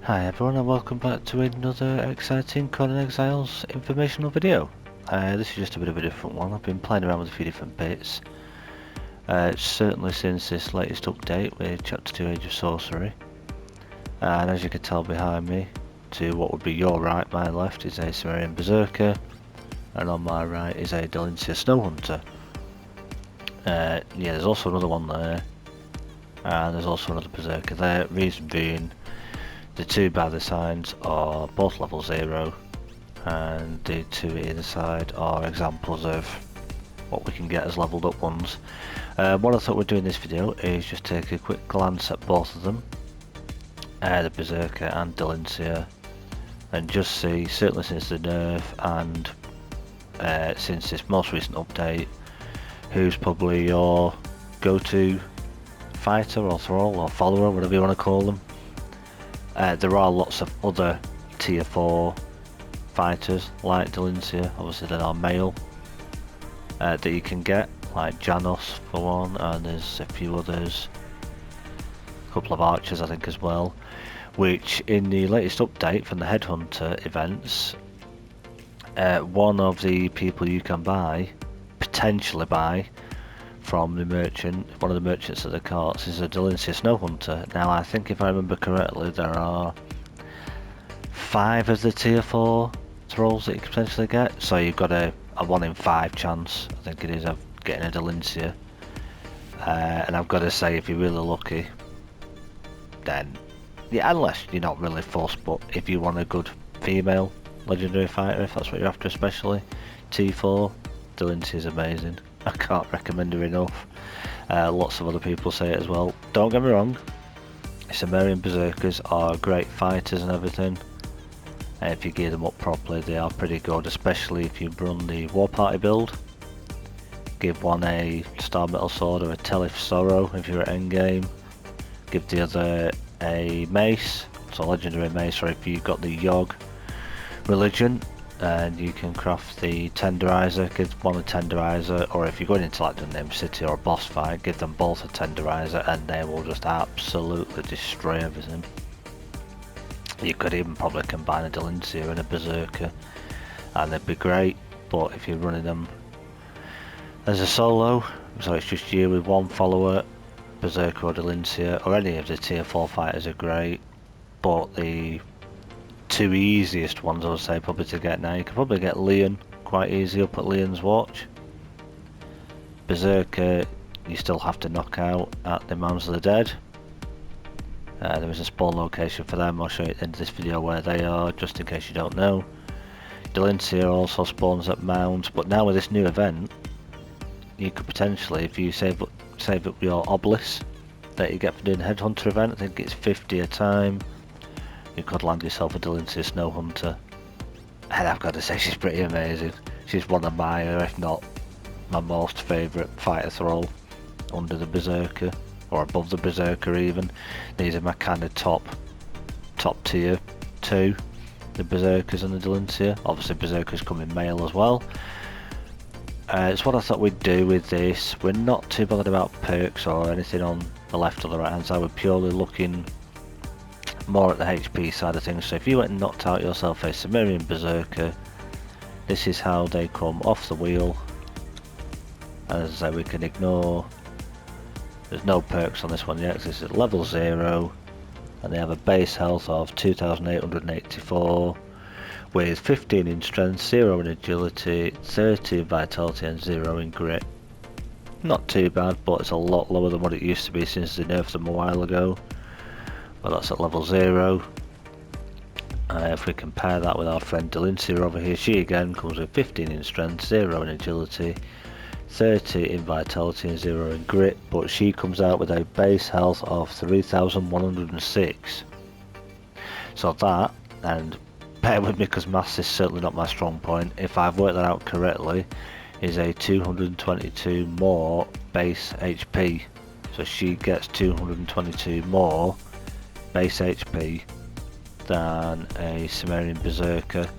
Hi everyone and welcome back to another exciting Conan Exiles informational video. This is just a bit of a different one. I've been playing around with a few different bits. Certainly since this latest update with Chapter 2 Age of Sorcery. And as you can tell behind me, to what would be your right, my left, is a Cimmerian berserker. And on my right is a dalinsia snowhunter. Yeah, there's also another one there. And there's also another berserker there. Reason being, the two by the signs are both level 0, and the two either side are examples of what we can get as leveled up ones. What I thought we'd do in this video is just take a quick glance at both of them, the berserker and dalinsia, and just see, certainly since the nerf and since this most recent update, who's probably your go-to fighter or thrall or follower, whatever you want to call them. There are lots of other tier 4 fighters like dalinsia, obviously that are male, that you can get, like Janos for one, and there's a few others, a couple of archers I think as well, which in the latest update from the Headhunter events, one of the people you can buy, potentially buy, from the merchant, one of the merchants at the carts, is a dalinsia snowhunter. Now I think if I remember correctly there are 5 of the tier 4 thralls that you can potentially get, so you've got a 1 in 5 chance, I think it is, of getting a dalinsia. And I've got to say, if you're really lucky, then, yeah, unless you're not really fussed, but if you want a good female legendary fighter, if that's what you're after especially, T4, dalinsia is amazing. I can't recommend her enough. Lots of other people say it as well. Don't get me wrong, cimmerian berserkers are great fighters and everything. If you gear them up properly, they are pretty good, especially if you run the war party build. Give one a star metal sword or a Telith Sorrow if you're at endgame. Give the other a mace, so legendary mace, or if you've got the Yogg religion, and you can craft the tenderizer, give one a tenderizer, or if you're going into like the Name City or a boss fight, give them both a tenderizer and they will just absolutely destroy everything. You could even probably combine a dalinsia and a berserker and they'd be great, but if you're running them as a solo, so it's just you with one follower, berserker or dalinsia, or any of the tier 4 fighters are great, but the two easiest ones I would say probably to get now, you can probably get Leon quite easy up at Leon's watch. Berserker you still have to knock out at the Mounds of the Dead. There is a spawn location for them, I'll show you at the end of this video where they are, just in case you don't know. dalinsia also spawns at Mounds, but now with this new event, you could potentially, if you save up your obelisk that you get for doing the Headhunter event, I think it's 50 a time, you could land yourself a dalinsia snowhunter. And I've got to say, she's pretty amazing. She's one of my, if not my most favourite fighter thrall under the berserker, or above the berserker even. These are my kind of top tier 2, the berserkers and the dalinsia. Obviously berserkers come in male as well. It's what I thought we'd do with this. We're not too bothered about perks or anything on the left or the right hand side, we're purely looking more at the HP side of things. So if you went and knocked out yourself a cimmerian berserker, this is how they come off the wheel. As I say, we can ignore, there's no perks on this one yet, this is level 0, and they have a base health of 2884 with 15 in strength, 0 in agility, 30 in vitality and 0 in grit. Not too bad, but it's a lot lower than what it used to be since they nerfed them a while ago. But that's at level 0. If we compare that with our friend dalinsia over here, she again comes with 15 in strength, 0 in agility, 30 in vitality and 0 in grit, but she comes out with a base health of 3106. So that, and bear with me because maths is certainly not my strong point, if I've worked that out correctly, is a 222 more base HP. So she gets 222 more base HP than a cimmerian berserker,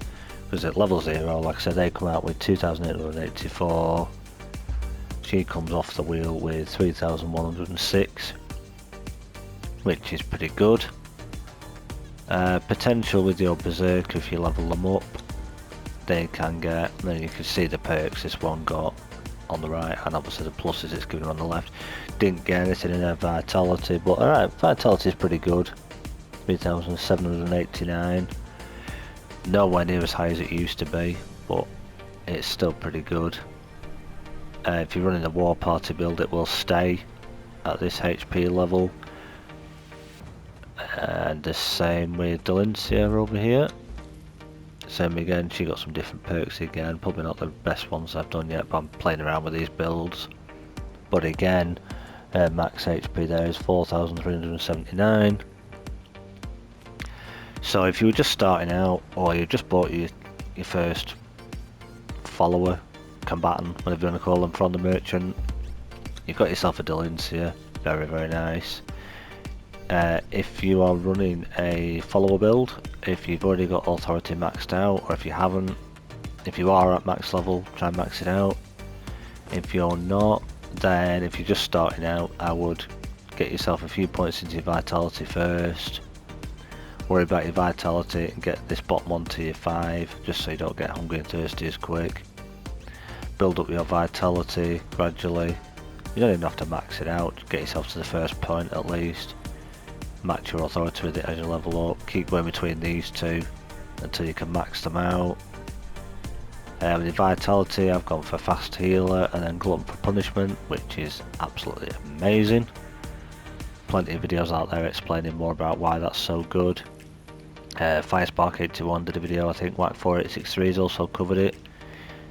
because at level 0, like I said, they come out with 2884, she comes off the wheel with 3106, which is pretty good. Potential with your berserker, if you level them up, they can get, then you can see the perks this one got on the right, and obviously the pluses it's given on the left. Didn't get anything in their vitality, but alright, vitality is pretty good. 3,789. Nowhere near as high as it used to be, but it's still pretty good. If you're running a war party build, it will stay at this HP level. And the same with dalinsia over here. Same again, she got some different perks again, probably not the best ones I've done yet, but I'm playing around with these builds. But again, max HP there is 4,379. So if you were just starting out, or you just bought your first follower, combatant, whatever you want to call them, from the merchant, you've got yourself a dalinsia, very very nice. If you are running a follower build, if you've already got authority maxed out, or if you haven't, if you are at max level, try and max it out. If you're not, then if you're just starting out, I would get yourself a few points into your vitality first. Worry about your vitality and get this bottom one to your 5, just so you don't get hungry and thirsty as quick. Build up your vitality gradually. You don't even have to max it out, get yourself to the first point at least. Match your authority with it as you level up. Keep going between these two until you can max them out. With the vitality, I've gone for fast healer and then glutton for punishment, which is absolutely amazing. Plenty of videos out there explaining more about why that's so good. Firespark821 did a video, I think Whack4863 has also covered it.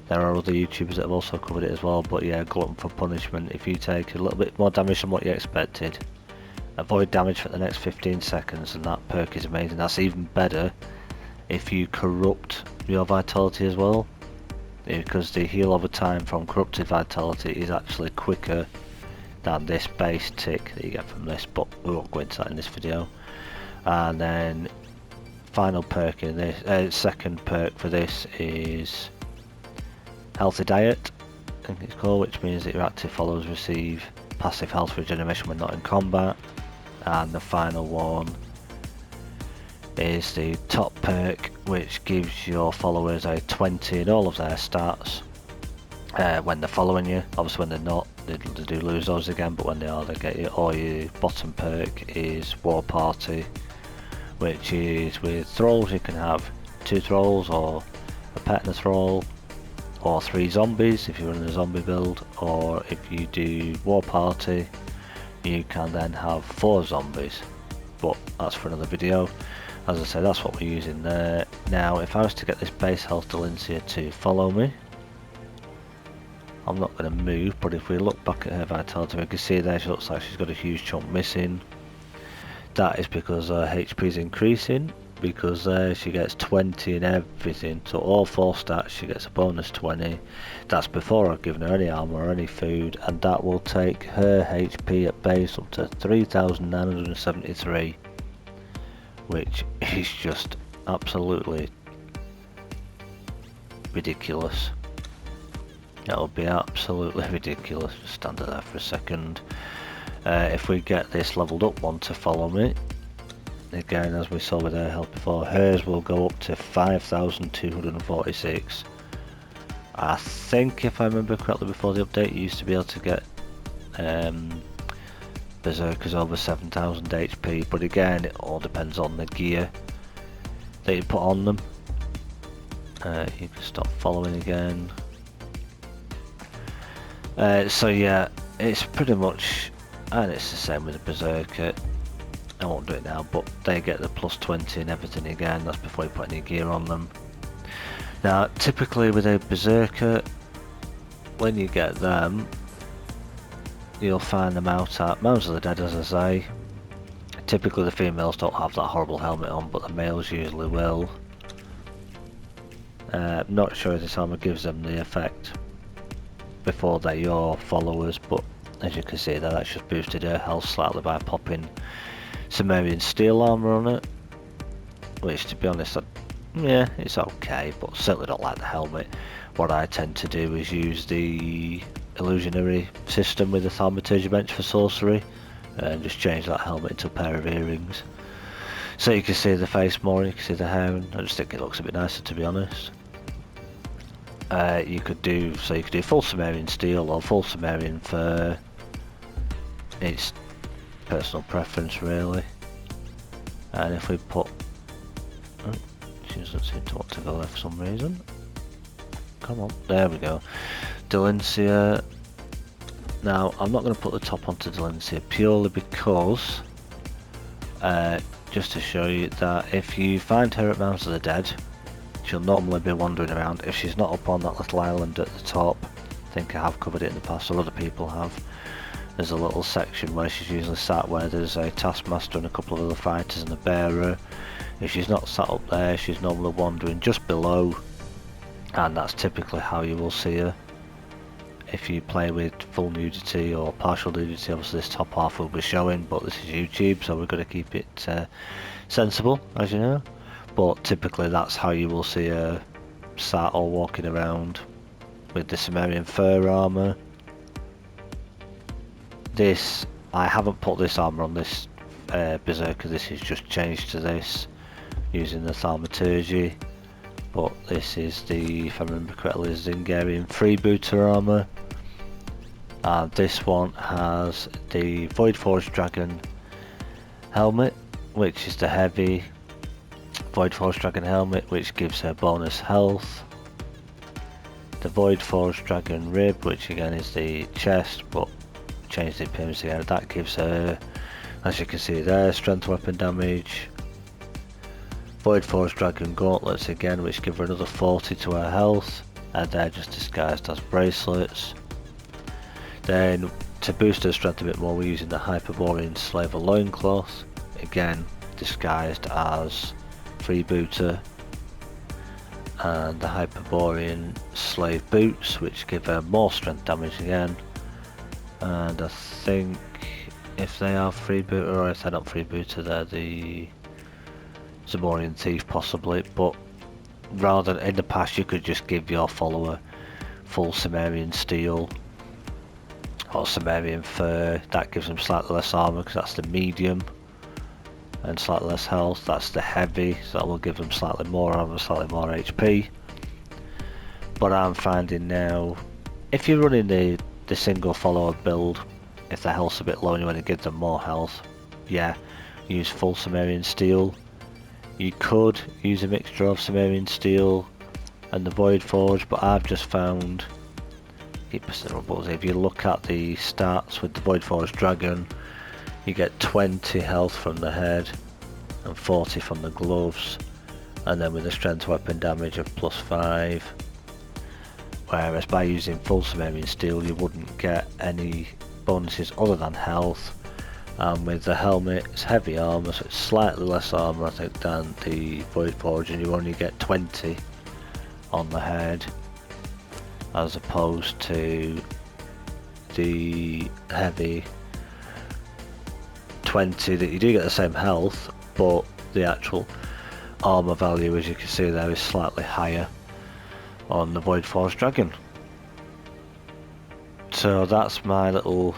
There are other YouTubers that have also covered it as well, but yeah, glutton for punishment. If you take a little bit more damage than what you expected, avoid damage for the next 15 seconds, and that perk is amazing. That's even better if you corrupt your vitality as well, because the heal over time from corrupted vitality is actually quicker than this base tick that you get from this, but we won't go into that in this video. And then final perk in this, second perk for this is healthy diet, I think it's called, which means that your active followers receive passive health regeneration when not in combat. And the final one is the top perk, which gives your followers a 20 in all of their stats when they're following you. Obviously when they're not, they do lose those again, but when they are, they get you. Or your bottom perk is war party, which is with thralls. You can have 2 thralls, or a pet and a thrall, or 3 zombies if you're running a zombie build, or if you do war party, you can then have 4 zombies, but that's for another video. As I say, that's what we're using there. Now if I was to get this base health dalinsia to follow me, I'm not going to move, but if we look back at her vitality, we can see there she looks like she's got a huge chunk missing. That is because her HP is increasing, because there she gets 20 in everything, so all 4 stats she gets a bonus 20. That's before I've given her any armor or any food, and that will take her HP at base up to 3,973, which is just absolutely ridiculous. That would be absolutely ridiculous. Just stand there for a second. If we get this leveled up one to follow me, again, as we saw with her health before, hers will go up to 5,246. I think, if I remember correctly, before the update, you used to be able to get berserkers over 7,000 HP, but again, it all depends on the gear that you put on them. You can stop following again. So yeah, it's pretty much, and it's the same with the berserker. I won't do it now, but they get the plus 20 and everything again. That's before you put any gear on them. Now typically with a berserker, when you get them, you'll find them out at Mounds of the Dead, as I say. Typically the females don't have that horrible helmet on, but the males usually will. Not sure if this armor gives them the effect before they're your followers, but as you can see there, that's just boosted her health slightly by popping cimmerian steel armor on it, which, to be honest, yeah, it's okay, but certainly don't like the helmet. What I tend to do is use the illusionary system with the thaumaturgy bench for sorcery, and just change that helmet into a pair of earrings. So you can see the face more, you can see the hair, and I just think it looks a bit nicer, to be honest. You could do full cimmerian steel or full cimmerian fur. It's personal preference really. And if we put, oh, she doesn't seem to want to go there for some reason. Come on, there we go. Dalinsia. Now I'm not going to put the top onto Dalinsia purely because, just to show you that if you find her at Mounds of the Dead, she'll normally be wandering around. If she's not up on that little island at the top, I think I have covered it in the past, or other people have, there's a little section where she's usually sat where there's a taskmaster and a couple of other fighters and a bearer. If she's not sat up there, she's normally wandering just below, and that's typically how you will see her. If you play with full nudity or partial nudity, obviously this top half will be showing, but this is YouTube, so we're going to keep it sensible, as you know. But typically that's how you will see her sat or walking around with the Cimmerian fur armour. This, I haven't put this armour on this berserker, this is just changed to this using the thaumaturgy. But this is the, if I remember correctly, Zingarian freebooter armour. And this one has the Voidforged Dragon helmet, which is the heavy Voidforged Dragon helmet, which gives her bonus health. The Voidforged Dragon rib, which again is the chest, but changed the appearance again. That gives her, as you can see there, strength weapon damage. Voidforged Dragon gauntlets again, which give her another 40 to her health, and they're just disguised as bracelets. Then to boost her strength a bit more, we're using the Hyperborean Slaver loincloth, again disguised as freebooter, and the Hyperborean Slave boots, which give her more strength damage again. And I think if they are freebooter, or if they're not freebooter, they're the Cimmerian thief possibly. But rather, in the past you could just give your follower full Cimmerian steel or Cimmerian fur. That gives them slightly less armor because that's the medium, and slightly less health. That's the heavy, so that will give them slightly more armor, slightly more HP. But I'm finding now, if you're running the single follower build, if their health's a bit low and you want to give them more health, yeah, use full Cimmerian steel. You could use a mixture of Cimmerian steel and the Void Forge, but I've just found, if you look at the stats with the Void Forge Dragon, you get 20 health from the head and 40 from the gloves, and then with the strength weapon damage of +5. Whereas by using full Cimmerian steel you wouldn't get any bonuses other than health. And with the helmet, it's heavy armour, so it's slightly less armour I think than the Void Forge, and you only get 20 on the head as opposed to the heavy 20 that you do get the same health, but the actual armour value, as you can see there, is slightly higher on the Void Forge Dragon. So that's my little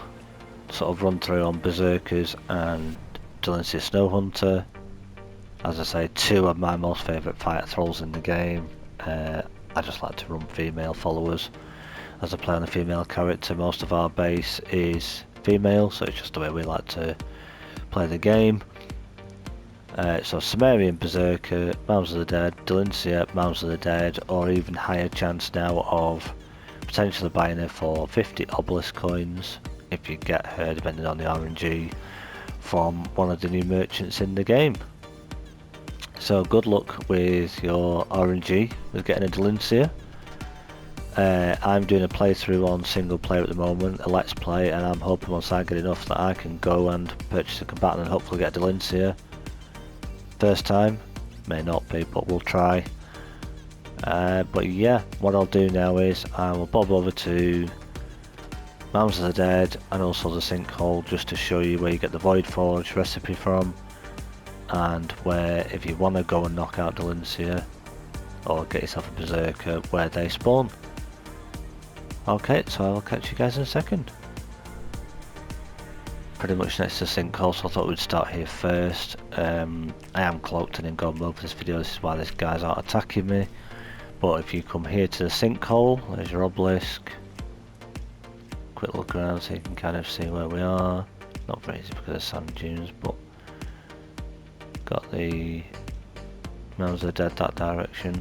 sort of run through on berserkers and dalinsia snowhunter. As I say, two of my most favourite fighter thralls in the game. I just like to run female followers as I play on a female character. Most of our base is female, so it's just the way we like to play the game. So Cimmerian berserker, Mounds of the Dead, dalinsia, Mounds of the Dead, or even higher chance now of potentially buying her for 50 obelisk coins if you get her, depending on the RNG, from one of the new merchants in the game. So good luck with your RNG with getting a dalinsia. I'm doing a playthrough on single player at the moment, a let's play, and I'm hoping once I get enough that I can go and purchase a combatant and hopefully get a dalinsia. First time, may not be, but we'll try. But yeah, what I'll do now is I will bob over to Mounds of the Dead and also the Sinkhole just to show you where you get the Void Forge recipe from, and where, if you want to go and knock out dalinsia or get yourself a berserker, where they spawn. Okay, so I'll catch you guys in a second. pretty much next to the sinkhole, so I thought we'd start here first. I am cloaked and in god mode for this video, this is why this guy's not attacking me. But if you come here to the sinkhole, there's your obelisk. Quick look around so you can kind of see where we are. Not very easy because of sand dunes, but got the Mounds of the Dead that direction.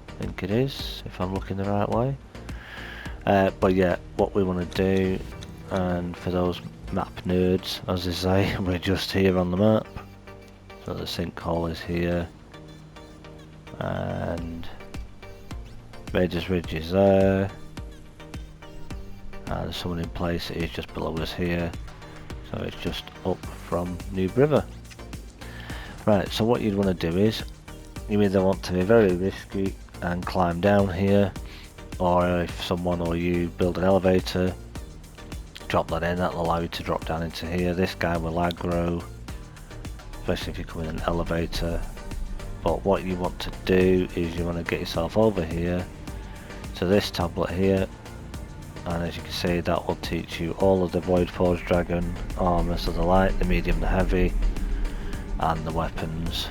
I think it is, if I'm looking the right way. But yeah, what we want to do, and for those map nerds, as they say, we're just here on the map. So the sinkhole is here, and Raiders Ridge is there. There's someone in place, it is just below us here. So it's just up from Noob River. Right, so what you'd want to do is, you either want to be very risky and climb down here, or if someone or you build an elevator, drop that in, that'll allow you to drop down into here. This guy will aggro, especially if you come in an elevator. But what you want to do is you want to get yourself over here to this tablet here, and as you can see that will teach you all of the Void Forge Dragon armour, so the light, the medium, the heavy, and the weapons.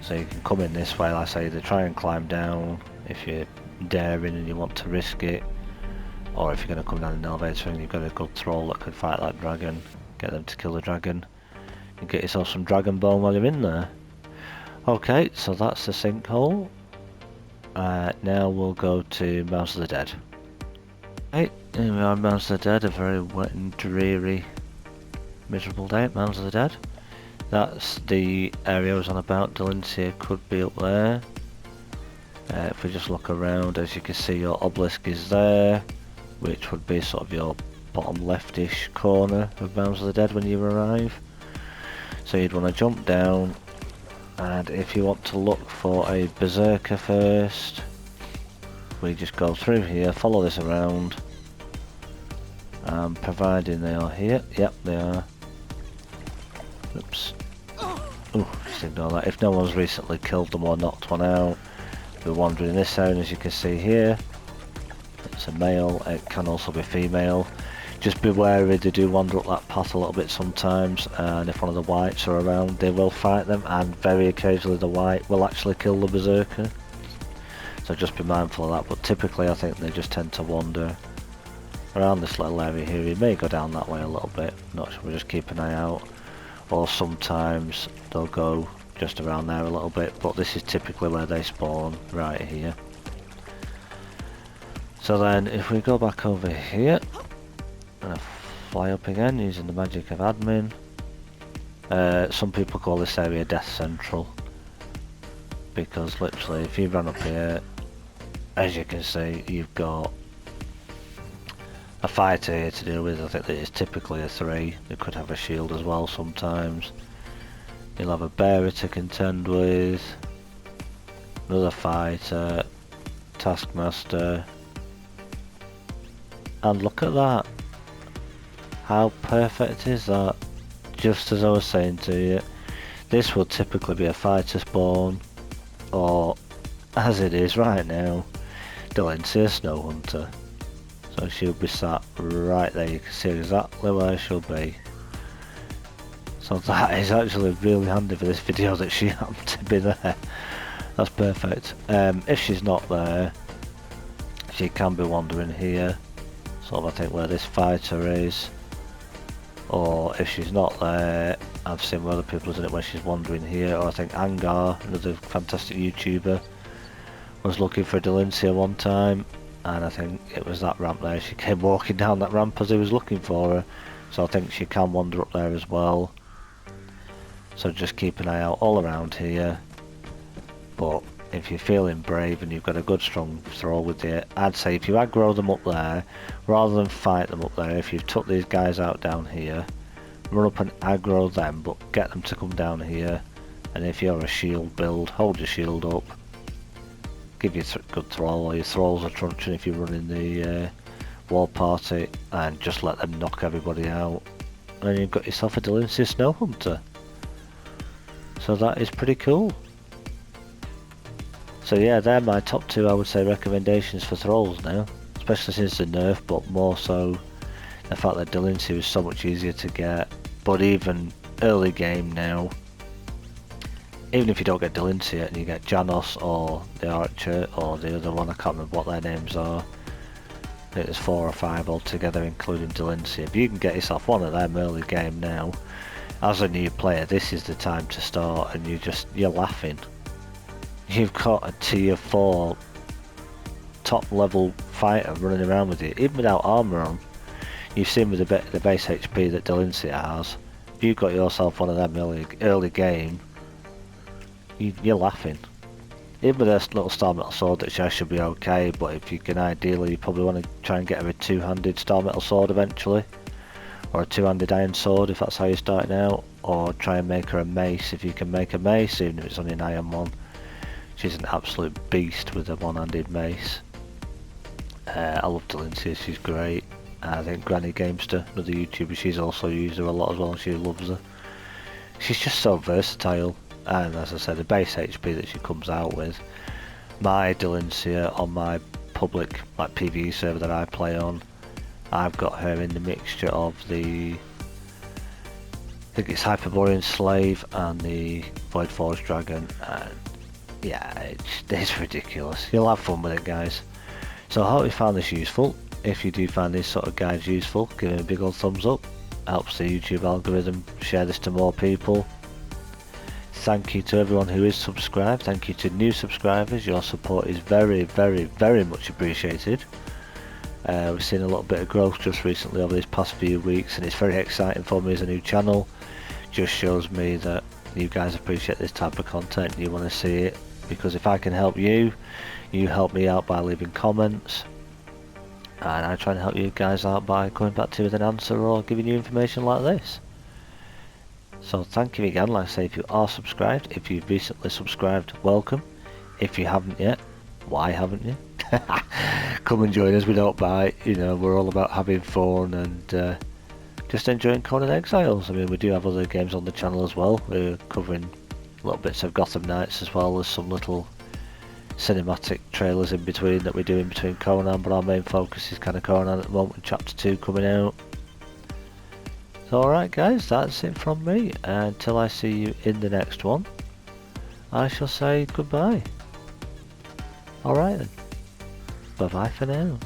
So you can come in this way, like I say, either try and climb down if you're daring and you want to risk it, or if you're going to come down an elevator and you've got a good troll that could fight that dragon, get them to kill the dragon, and get yourself some dragon bone while you're in there. Okay, so that's the sinkhole. Now we'll go to Mounds of the Dead. Right, here we are, Mounds of the Dead, a very wet and dreary, miserable day at Mounds of the Dead. That's the area I was on about. Dalinsia could be up there. If we just look around, as you can see, your obelisk is there, which would be sort of your bottom leftish corner of Mounds of the Dead when you arrive. So you'd want to jump down, and if you want to look for a berserker first, we just go through here, follow this around, and providing they are here, yep they are. Oops. Oh, just ignore that. If no one's recently killed them or knocked one out, we're wandering in this area, as you can see here. It's a male, it can also be female. Just be wary, they do wander up that path a little bit sometimes, and if one of the whites are around they will fight them, and very occasionally the white will actually kill the berserker. So just be mindful of that, but typically I think they just tend to wander around this little area here. You may go down that way a little bit, not sure, we'll just keep an eye out. Or sometimes they'll go just around there a little bit, but this is typically where they spawn, right here. So then if we go back over here, and fly up again using the magic of admin. Some people call this area Death Central, because literally if you run up here, as you can see, you've got a fighter here to deal with. I think that is typically a 3. They could have a shield as well sometimes. You'll have a bearer to contend with, another fighter, taskmaster, and look at that. How perfect is that? Just as I was saying to you, this will typically be a fighter spawn, or as it is right now, dalinsia snowhunter. So she'll be sat right there, you can see exactly where she'll be. So that is actually really handy for this video that she happened to be there. That's perfect. If she's not there, she can be wandering here, sort of I think where this fighter is. Or if she's not there, I've seen where other people have done it when she's wandering here. Or I think Angar, another fantastic YouTuber, was looking for dalinsia one time, and I think it was that ramp there. She came walking down that ramp as he was looking for her, so I think she can wander up there as well. So just keep an eye out all around here. But if you're feeling brave and you've got a good strong throw with you, I'd say if you aggro them up there, rather than fight them up there, if you've took these guys out down here, run up and aggro them, but get them to come down here. And if you're a shield build, hold your shield up, give you a good throw, or your thralls are truncheon if you're running the war party, and just let them knock everybody out. And then you've got yourself a dalinsia snowhunter. So that is pretty cool. So yeah, they're my top 2, I would say, recommendations for thralls now, especially since the nerf, but more so The fact that dalinsia is so much easier to get, but even early game now, even if you don't get dalinsia and you get Janos or the archer or the other one, I can't remember what their names are. I think there's 4 or 5 altogether including dalinsia. If you can get yourself one of them early game now, as a new player, this is the time to start, and you're laughing. You've got a tier 4 top level fighter running around with you, even without armour on. You've seen with the base HP that dalinsia has. If you've got yourself one of them early game, you're laughing. Even with a little star metal sword, that should be okay, but if you can ideally, you probably want to try and get her a 2-handed star metal sword eventually, or a 2-handed iron sword if that's how you're starting out, or try and make her a mace if you can make a mace, even if it's only an iron one. She's an absolute beast with a 1-handed mace. I love dalinsia, she's great. I think Granny Gamester, another YouTuber, she's also used her a lot as well, and she loves her. She's just so versatile. And as I said, the base HP that she comes out with, my dalinsia on my public PvE server that I play on, I've got her in the mixture of the, I think it's Hyperborean Slave and the Void Forge Dragon, and yeah, it's ridiculous. You'll have fun with it, guys. So I hope you found this useful. If you do find these sort of guides useful, give it a big old thumbs up. Helps the YouTube algorithm share this to more people. Thank you to everyone who is subscribed. Thank you to new subscribers. Your support is very, very, very much appreciated. We've seen a little bit of growth just recently over these past few weeks, and it's very exciting for me as a new channel. Just shows me that you guys appreciate this type of content and you want to see it, because if I can help you, you help me out by leaving comments, and I try and help you guys out by coming back to you with an answer or giving you information like this. So thank you again. Like I say, if you are subscribed, if you've recently subscribed, welcome. If you haven't yet, why haven't you? Come and join us, we don't bite, you know, we're all about having fun and just enjoying Conan Exiles. I mean, we do have other games on the channel as well. We're covering little bits of Gotham Knights as well. There's some little cinematic trailers in between that we do in between Conan, but our main focus is kind of Conan at the moment, with chapter 2 coming out. So alright guys, that's it from me. Until I see you in the next one, I shall say goodbye. Alright then, bye bye for now.